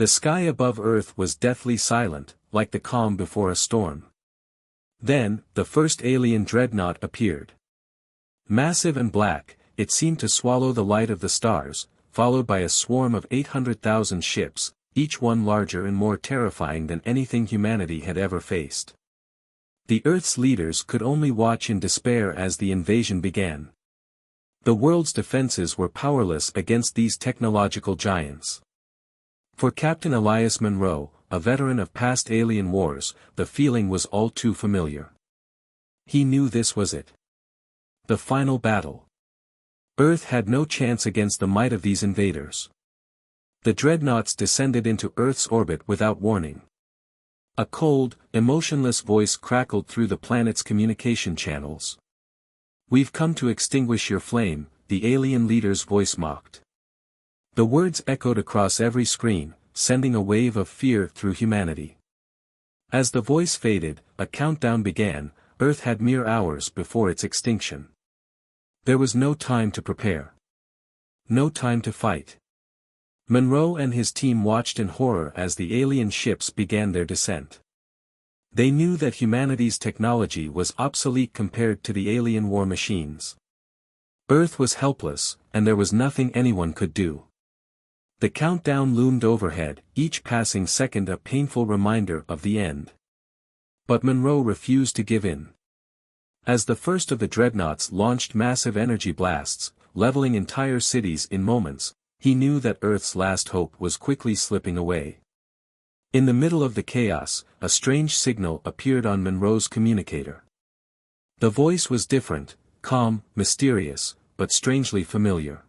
The sky above Earth was deathly silent, like the calm before a storm. Then, the first alien dreadnought appeared. Massive and black, it seemed to swallow the light of the stars, followed by a swarm of 800,000 ships, each one larger and more terrifying than anything humanity had ever faced. The Earth's leaders could only watch in despair as the invasion began. The world's defenses were powerless against these technological giants. For Captain Elias Monroe, a veteran of past alien wars, the feeling was all too familiar. He knew this was it. The final battle. Earth had no chance against the might of these invaders. The dreadnoughts descended into Earth's orbit without warning. A cold, emotionless voice crackled through the planet's communication channels. "We've come to extinguish your flame," the alien leader's voice mocked. The words echoed across every screen, sending a wave of fear through humanity. As the voice faded, a countdown began. Earth had mere hours before its extinction. There was no time to prepare. No time to fight. Monroe and his team watched in horror as the alien ships began their descent. They knew that humanity's technology was obsolete compared to the alien war machines. Earth was helpless, and there was nothing anyone could do. The countdown loomed overhead, each passing second a painful reminder of the end. But Monroe refused to give in. As the first of the dreadnoughts launched massive energy blasts, leveling entire cities in moments, he knew that Earth's last hope was quickly slipping away. In the middle of the chaos, a strange signal appeared on Monroe's communicator. The voice was different, calm, mysterious, but strangely familiar.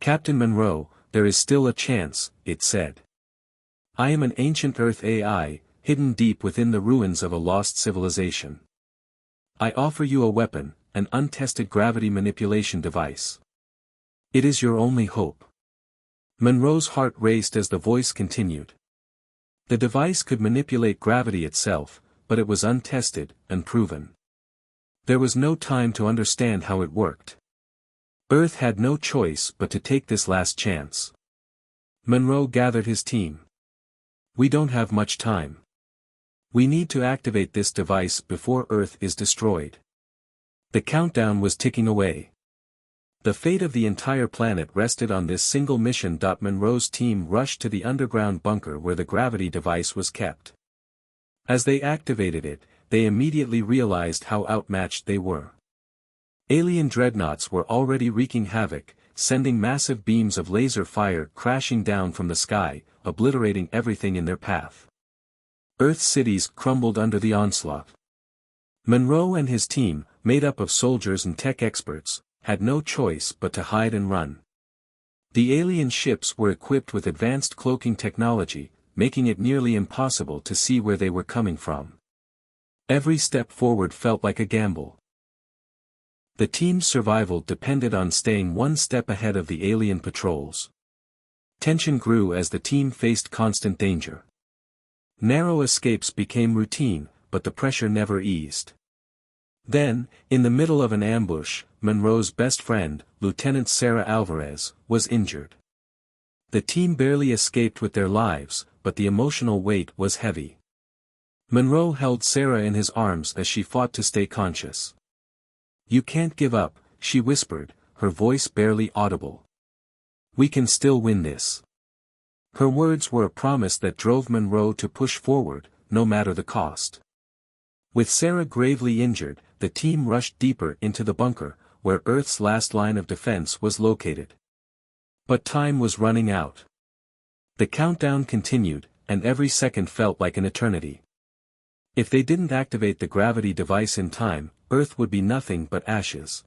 "Captain Monroe, there is still a chance," it said. "I am an ancient Earth AI, hidden deep within the ruins of a lost civilization. I offer you a weapon, an untested gravity manipulation device. It is your only hope." Monroe's heart raced as the voice continued. The device could manipulate gravity itself, but it was untested, unproven. There was no time to understand how it worked. Earth had no choice but to take this last chance. Monroe gathered his team. "We don't have much time. We need to activate this device before Earth is destroyed." The countdown was ticking away. The fate of the entire planet rested on this single mission. Monroe's team rushed to the underground bunker where the gravity device was kept. As they activated it, they immediately realized how outmatched they were. Alien dreadnoughts were already wreaking havoc, sending massive beams of laser fire crashing down from the sky, obliterating everything in their path. Earth's cities crumbled under the onslaught. Monroe and his team, made up of soldiers and tech experts, had no choice but to hide and run. The alien ships were equipped with advanced cloaking technology, making it nearly impossible to see where they were coming from. Every step forward felt like a gamble. The team's survival depended on staying one step ahead of the alien patrols. Tension grew as the team faced constant danger. Narrow escapes became routine, but the pressure never eased. Then, in the middle of an ambush, Monroe's best friend, Lieutenant Sarah Alvarez, was injured. The team barely escaped with their lives, but the emotional weight was heavy. Monroe held Sarah in his arms as she fought to stay conscious. "You can't give up," she whispered, her voice barely audible. "We can still win this." Her words were a promise that drove Monroe to push forward, no matter the cost. With Sarah gravely injured, the team rushed deeper into the bunker, where Earth's last line of defense was located. But time was running out. The countdown continued, and every second felt like an eternity. If they didn't activate the gravity device in time, Earth would be nothing but ashes.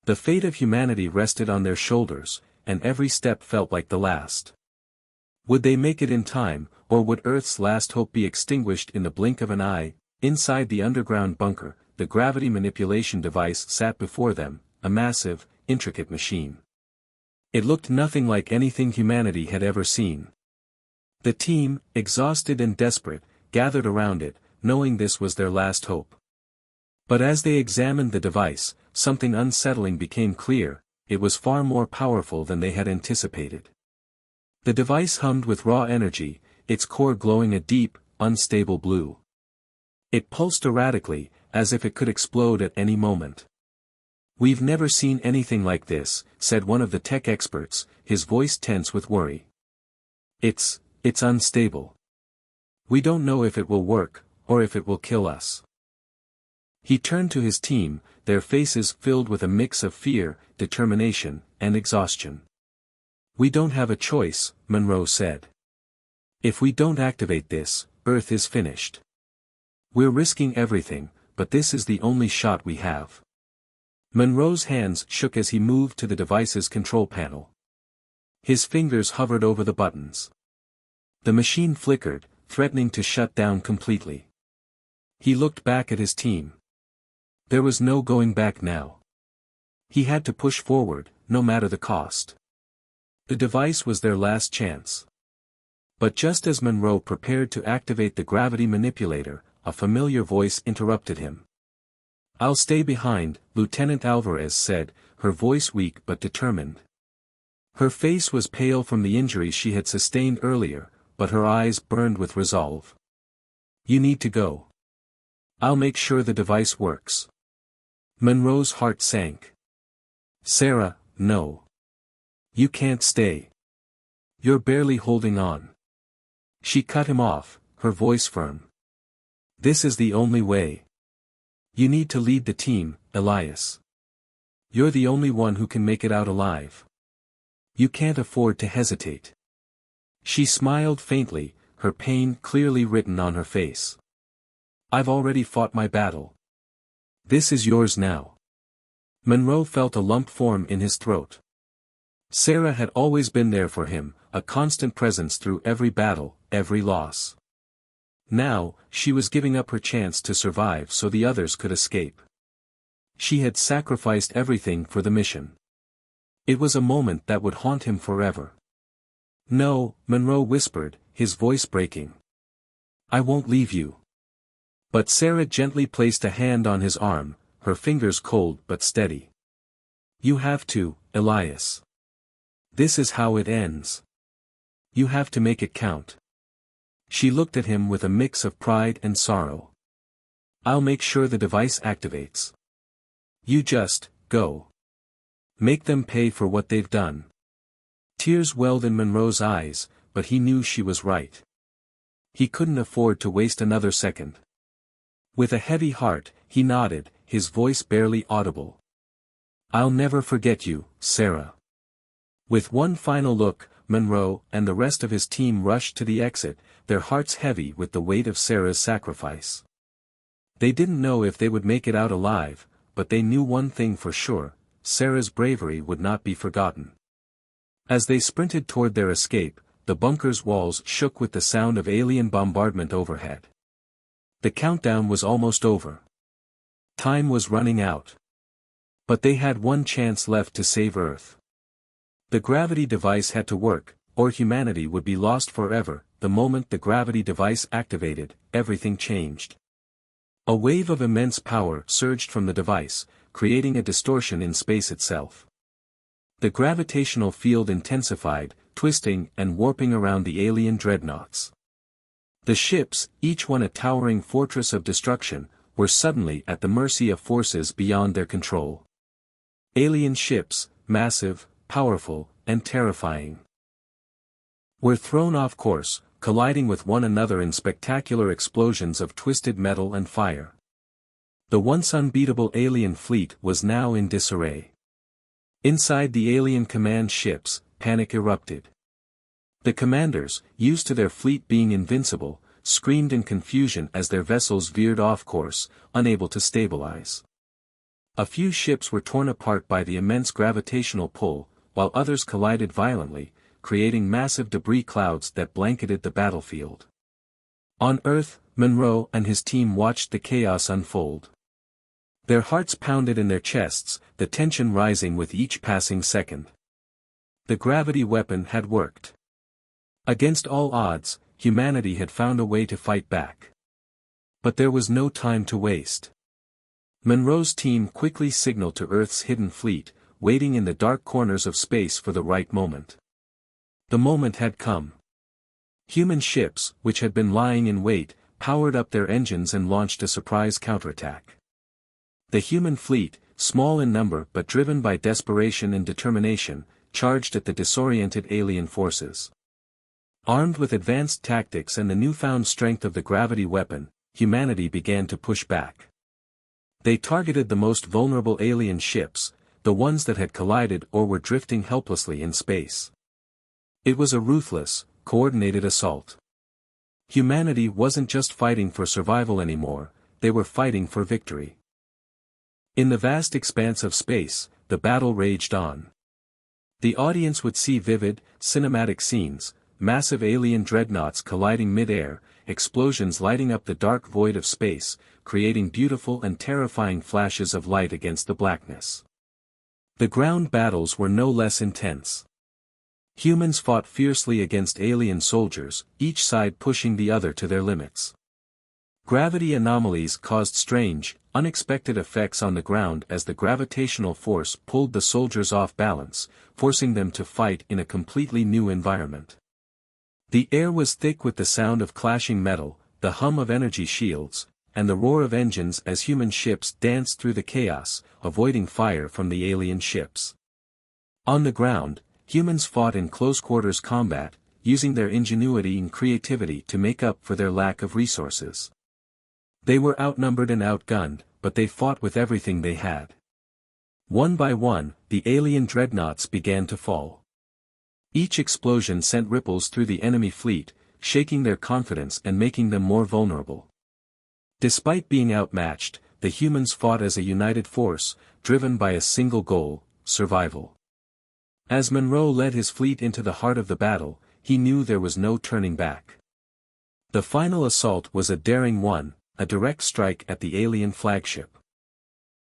The fate of humanity rested on their shoulders, and every step felt like the last. Would they make it in time, or would Earth's last hope be extinguished in the blink of an eye? Inside the underground bunker, the gravity manipulation device sat before them, a massive, intricate machine. It looked nothing like anything humanity had ever seen. The team, exhausted and desperate, gathered around it, knowing this was their last hope. But as they examined the device, something unsettling became clear: it was far more powerful than they had anticipated. The device hummed with raw energy, its core glowing a deep, unstable blue. It pulsed erratically, as if it could explode at any moment. "We've never seen anything like this," said one of the tech experts, his voice tense with worry. It's unstable. We don't know if it will work, or if it will kill us." He turned to his team, their faces filled with a mix of fear, determination, and exhaustion. "We don't have a choice," Monroe said. "If we don't activate this, Earth is finished. We're risking everything, but this is the only shot we have." Monroe's hands shook as he moved to the device's control panel. His fingers hovered over the buttons. The machine flickered, threatening to shut down completely. He looked back at his team. There was no going back now. He had to push forward, no matter the cost. The device was their last chance. But just as Monroe prepared to activate the gravity manipulator, a familiar voice interrupted him. "I'll stay behind," Lieutenant Alvarez said, her voice weak but determined. Her face was pale from the injuries she had sustained earlier, but her eyes burned with resolve. "You need to go. I'll make sure the device works." Monroe's heart sank. "Sarah, no. You can't stay. You're barely holding on." She cut him off, her voice firm. "This is the only way. You need to lead the team, Elias. You're the only one who can make it out alive. You can't afford to hesitate." She smiled faintly, her pain clearly written on her face. "I've already fought my battle. This is yours now." Monroe felt a lump form in his throat. Sarah had always been there for him, a constant presence through every battle, every loss. Now, she was giving up her chance to survive so the others could escape. She had sacrificed everything for the mission. It was a moment that would haunt him forever. "No," Monroe whispered, his voice breaking. "I won't leave you." But Sarah gently placed a hand on his arm, her fingers cold but steady. "You have to, Elias. This is how it ends. You have to make it count." She looked at him with a mix of pride and sorrow. "I'll make sure the device activates. You just, go. Make them pay for what they've done." Tears welled in Monroe's eyes, but he knew she was right. He couldn't afford to waste another second. With a heavy heart, he nodded, his voice barely audible. "I'll never forget you, Sarah." With one final look, Monroe and the rest of his team rushed to the exit, their hearts heavy with the weight of Sarah's sacrifice. They didn't know if they would make it out alive, but they knew one thing for sure: Sarah's bravery would not be forgotten. As they sprinted toward their escape, the bunker's walls shook with the sound of alien bombardment overhead. The countdown was almost over. Time was running out. But they had one chance left to save Earth. The gravity device had to work, or humanity would be lost forever. The moment the gravity device activated, everything changed. A wave of immense power surged from the device, creating a distortion in space itself. The gravitational field intensified, twisting and warping around the alien dreadnoughts. The ships, each one a towering fortress of destruction, were suddenly at the mercy of forces beyond their control. Alien ships, massive, powerful, and terrifying, were thrown off course, colliding with one another in spectacular explosions of twisted metal and fire. The once unbeatable alien fleet was now in disarray. Inside the alien command ships, panic erupted. The commanders, used to their fleet being invincible, screamed in confusion as their vessels veered off course, unable to stabilize. A few ships were torn apart by the immense gravitational pull, while others collided violently, creating massive debris clouds that blanketed the battlefield. On Earth, Monroe and his team watched the chaos unfold. Their hearts pounded in their chests, the tension rising with each passing second. The gravity weapon had worked. Against all odds, humanity had found a way to fight back. But there was no time to waste. Monroe's team quickly signaled to Earth's hidden fleet, waiting in the dark corners of space for the right moment. The moment had come. Human ships, which had been lying in wait, powered up their engines and launched a surprise counterattack. The human fleet, small in number but driven by desperation and determination, charged at the disoriented alien forces. Armed with advanced tactics and the newfound strength of the gravity weapon, humanity began to push back. They targeted the most vulnerable alien ships, the ones that had collided or were drifting helplessly in space. It was a ruthless, coordinated assault. Humanity wasn't just fighting for survival anymore, they were fighting for victory. In the vast expanse of space, the battle raged on. The audience would see vivid, cinematic scenes, massive alien dreadnoughts colliding mid-air, explosions lighting up the dark void of space, creating beautiful and terrifying flashes of light against the blackness. The ground battles were no less intense. Humans fought fiercely against alien soldiers, each side pushing the other to their limits. Gravity anomalies caused strange, unexpected effects on the ground as the gravitational force pulled the soldiers off balance, forcing them to fight in a completely new environment. The air was thick with the sound of clashing metal, the hum of energy shields, and the roar of engines as human ships danced through the chaos, avoiding fire from the alien ships. On the ground, humans fought in close-quarters combat, using their ingenuity and creativity to make up for their lack of resources. They were outnumbered and outgunned, but they fought with everything they had. One by one, the alien dreadnoughts began to fall. Each explosion sent ripples through the enemy fleet, shaking their confidence and making them more vulnerable. Despite being outmatched, the humans fought as a united force, driven by a single goal: survival. As Monroe led his fleet into the heart of the battle, he knew there was no turning back. The final assault was a daring one, a direct strike at the alien flagship.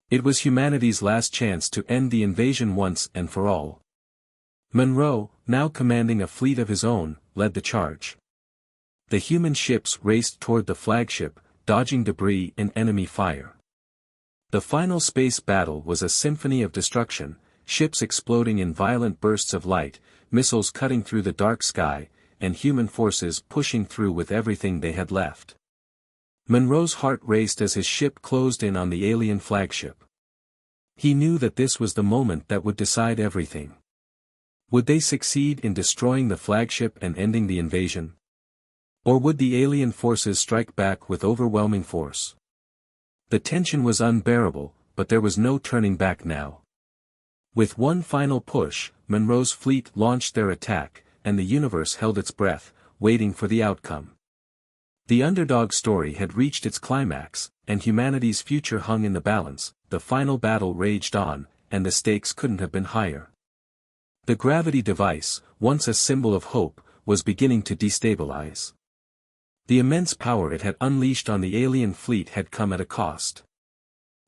It was humanity's last chance to end the invasion once and for all. Monroe, now commanding a fleet of his own, led the charge. The human ships raced toward the flagship, dodging debris and enemy fire. The final space battle was a symphony of destruction, ships exploding in violent bursts of light, missiles cutting through the dark sky, and human forces pushing through with everything they had left. Monroe's heart raced as his ship closed in on the alien flagship. He knew that this was the moment that would decide everything. Would they succeed in destroying the flagship and ending the invasion? Or would the alien forces strike back with overwhelming force? The tension was unbearable, but there was no turning back now. With one final push, Monroe's fleet launched their attack, and the universe held its breath, waiting for the outcome. The underdog story had reached its climax, and humanity's future hung in the balance. The final battle raged on, and the stakes couldn't have been higher. The gravity device, once a symbol of hope, was beginning to destabilize. The immense power it had unleashed on the alien fleet had come at a cost.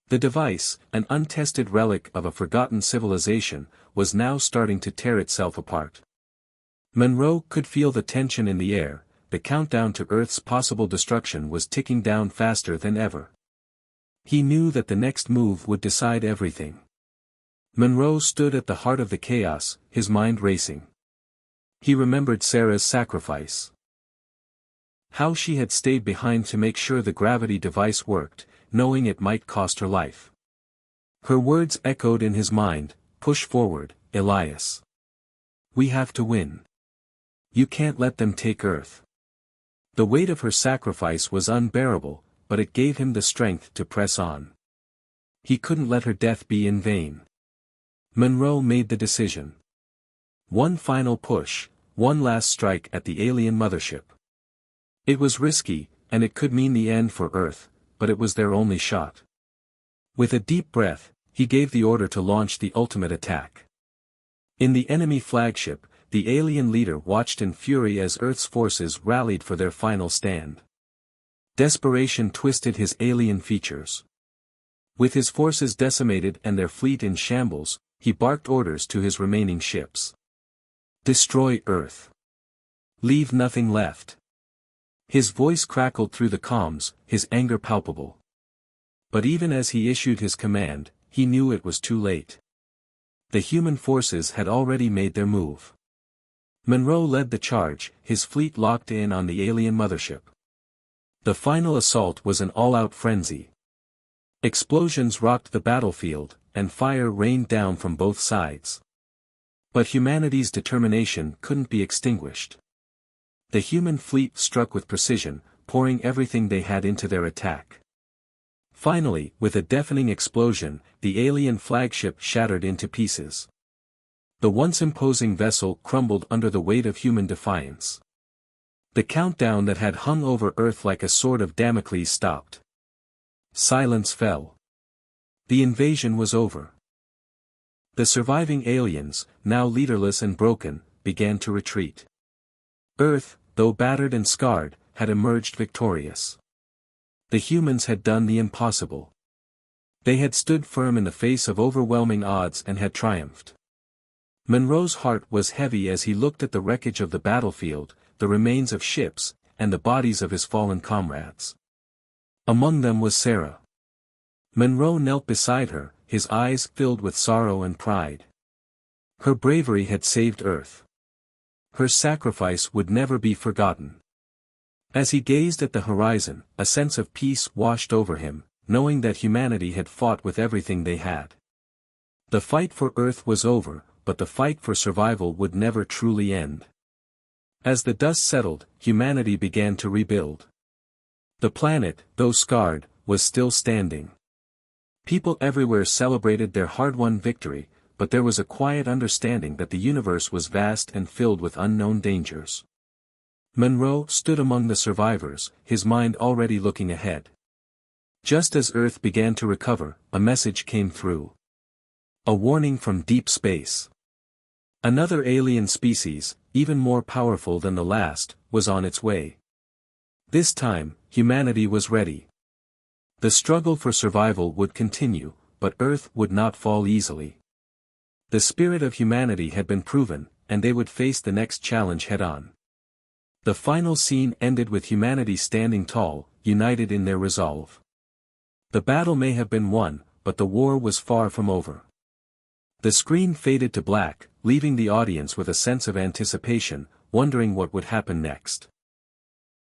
The device, an untested relic of a forgotten civilization, was now starting to tear itself apart. Monroe could feel the tension in the air. The countdown to Earth's possible destruction was ticking down faster than ever. He knew that the next move would decide everything. Monroe stood at the heart of the chaos, his mind racing. He remembered Sarah's sacrifice. How she had stayed behind to make sure the gravity device worked, knowing it might cost her life. Her words echoed in his mind: "Push forward, Elias. We have to win. You can't let them take Earth." The weight of her sacrifice was unbearable, but it gave him the strength to press on. He couldn't let her death be in vain. Monroe made the decision. One final push, one last strike at the alien mothership. It was risky, and it could mean the end for Earth, but it was their only shot. With a deep breath, he gave the order to launch the ultimate attack. In the enemy flagship, the alien leader watched in fury as Earth's forces rallied for their final stand. Desperation twisted his alien features. With his forces decimated and their fleet in shambles, he barked orders to his remaining ships. "Destroy Earth. Leave nothing left." His voice crackled through the comms, his anger palpable. But even as he issued his command, he knew it was too late. The human forces had already made their move. Monroe led the charge, his fleet locked in on the alien mothership. The final assault was an all-out frenzy. Explosions rocked the battlefield, and fire rained down from both sides. But humanity's determination couldn't be extinguished. The human fleet struck with precision, pouring everything they had into their attack. Finally, with a deafening explosion, the alien flagship shattered into pieces. The once imposing vessel crumbled under the weight of human defiance. The countdown that had hung over Earth like a sword of Damocles stopped. Silence fell. The invasion was over. The surviving aliens, now leaderless and broken, began to retreat. Earth, though battered and scarred, had emerged victorious. The humans had done the impossible. They had stood firm in the face of overwhelming odds and had triumphed. Monroe's heart was heavy as he looked at the wreckage of the battlefield, the remains of ships, and the bodies of his fallen comrades. Among them was Sarah. Monroe knelt beside her, his eyes filled with sorrow and pride. Her bravery had saved Earth. Her sacrifice would never be forgotten. As he gazed at the horizon, a sense of peace washed over him, knowing that humanity had fought with everything they had. The fight for Earth was over, but the fight for survival would never truly end. As the dust settled, humanity began to rebuild. The planet, though scarred, was still standing. People everywhere celebrated their hard-won victory, but there was a quiet understanding that the universe was vast and filled with unknown dangers. Monroe stood among the survivors, his mind already looking ahead. Just as Earth began to recover, a message came through. A warning from deep space. Another alien species, even more powerful than the last, was on its way. This time, humanity was ready. The struggle for survival would continue, but Earth would not fall easily. The spirit of humanity had been proven, and they would face the next challenge head-on. The final scene ended with humanity standing tall, united in their resolve. The battle may have been won, but the war was far from over. The screen faded to black, leaving the audience with a sense of anticipation, wondering what would happen next.